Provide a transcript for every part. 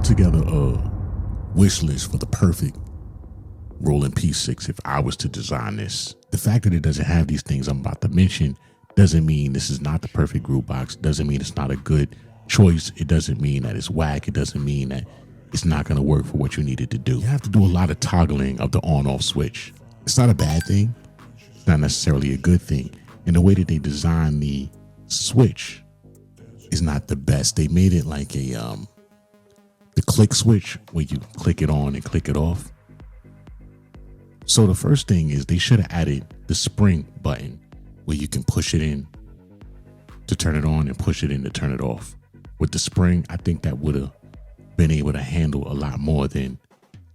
put together a wish list for the perfect Roland P-6 if I was to design this. The fact that it doesn't have these things I'm about to mention doesn't mean this is not the perfect groove box. Doesn't mean it's not a good choice. It doesn't mean that it's whack. It doesn't mean that it's not going to work for what you needed to do. You have to do a lot of toggling of the on-off switch. It's not a bad thing. It's not necessarily a good thing. And the way that they designed the switch is not the best. They made it like a the click switch where you click it on and click it off. So the first thing is they should have added the spring button where you can push it in to turn it on and push it in to turn it off. With the spring, I think that would have been able to handle a lot more than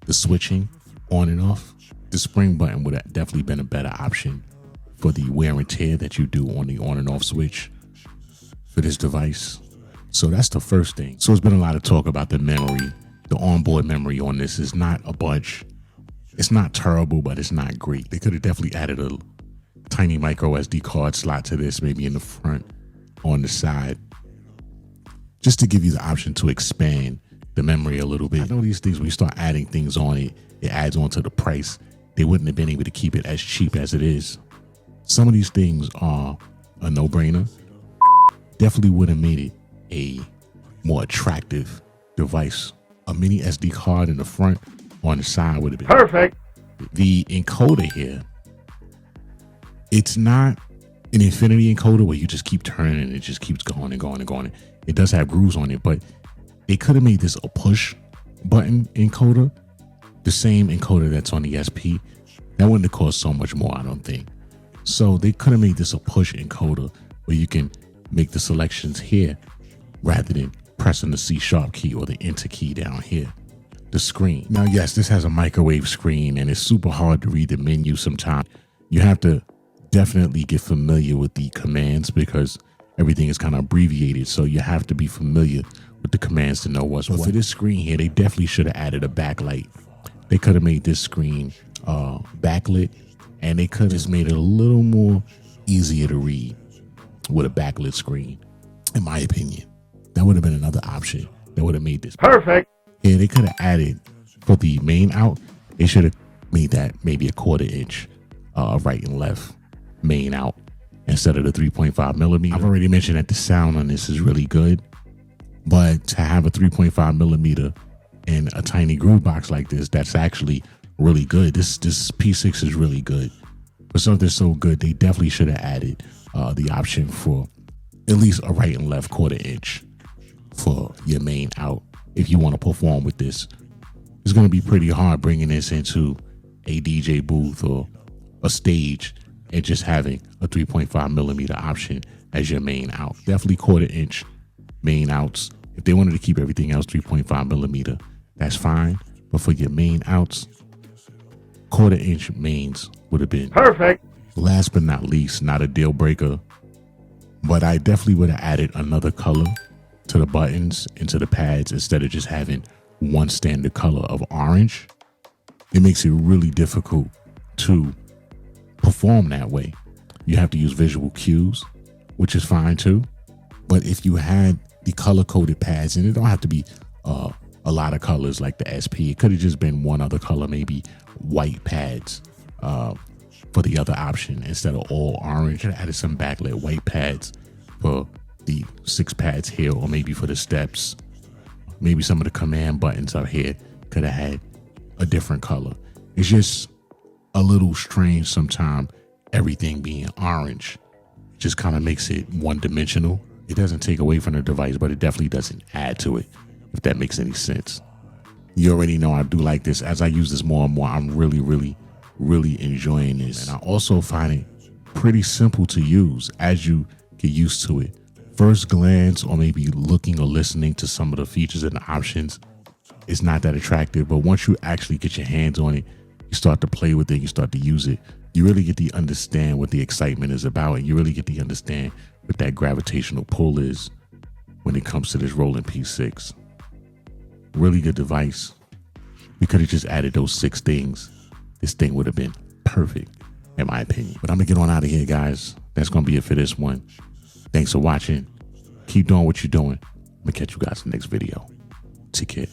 the switching on and off. The spring button would have definitely been a better option for the wear and tear that you do on the on and off switch for this device. So that's the first thing. So it's been a lot of talk about the memory. The onboard memory on this is not a bunch. It's not terrible, but it's not great. They could have definitely added a tiny micro SD card slot to this, maybe in the front, on the side, just to give you the option to expand the memory a little bit. I know these things, when you start adding things on it, it adds on to the price. They wouldn't have been able to keep it as cheap as it is. Some of these things are a no-brainer. Definitely would have made it a more attractive device. A mini SD card in the front, on the side would have been perfect. The encoder here, it's not an infinity encoder where you just keep turning and it just keeps going and going and going. It does have grooves on it, but they could have made this a push button encoder, the same encoder that's on the SP. That wouldn't have cost so much more, I don't think. So they could have made this a push encoder where you can make the selections here rather than pressing the C# key or the enter key down here. The screen. Now, yes, this has a microwave screen and it's super hard to read the menu sometimes. You have to definitely get familiar with the commands because everything is kind of abbreviated. So you have to be familiar with the commands to know what's what. For this screen here, they definitely should have added a backlight. They could have made this screen backlit, and they could have just made it a little more easier to read with a backlit screen, in my opinion. That would have been another option that would have made this perfect. Yeah, they could have added for the main out. They should have made that maybe a 1/4 inch right and left main out instead of the 3.5 millimeter. I've already mentioned that the sound on this is really good, but to have a 3.5 millimeter and a tiny groove box like this, that's actually really good. This P6 is really good. For something so good, they definitely should have added the option for at least a right and left 1/4 inch for your main out. If you want to perform with this, it's going to be pretty hard bringing this into a DJ booth or a stage and just having a 3.5 millimeter option as your main out. Definitely 1/4 inch main outs. If they wanted to keep everything else 3.5 millimeter, that's fine. But for your main outs, 1/4 inch mains would have been perfect. Last but not least, not a deal breaker, but I definitely would have added another color to the buttons and to the pads instead of just having one standard color of orange. It makes it really difficult to perform that way. You have to use visual cues, which is fine too. But if you had the color-coded pads, and it don't have to be a lot of colors like the SP, it could have just been one other color, maybe white pads for the other option instead of all orange. Could have added some backlit white pads for the 6 pads here, or maybe for the steps. Maybe some of the command buttons up here could have had a different color. It's just a little strange sometimes, everything being orange. Just kind of makes it one-dimensional. It doesn't take away from the device, but it definitely doesn't add to it, if that makes any sense. You already know I do like this. As I use this more and more, I'm really enjoying this. And I also find it pretty simple to use as you get used to it. First glance, or maybe looking or listening to some of the features and the options, it's not that attractive. But once you actually get your hands on it, you start to play with it, you start to use it, you really get to understand what the excitement is about, and you really get to understand what that gravitational pull is when it comes to this Roland P-6. Really good device. We could have just added those 6 things. This thing would have been perfect, in my opinion. But I'm gonna get on out of here, guys. That's gonna be it for this one. Thanks for watching. Keep doing what you're doing. I'm gonna catch you guys in the next video. Take care.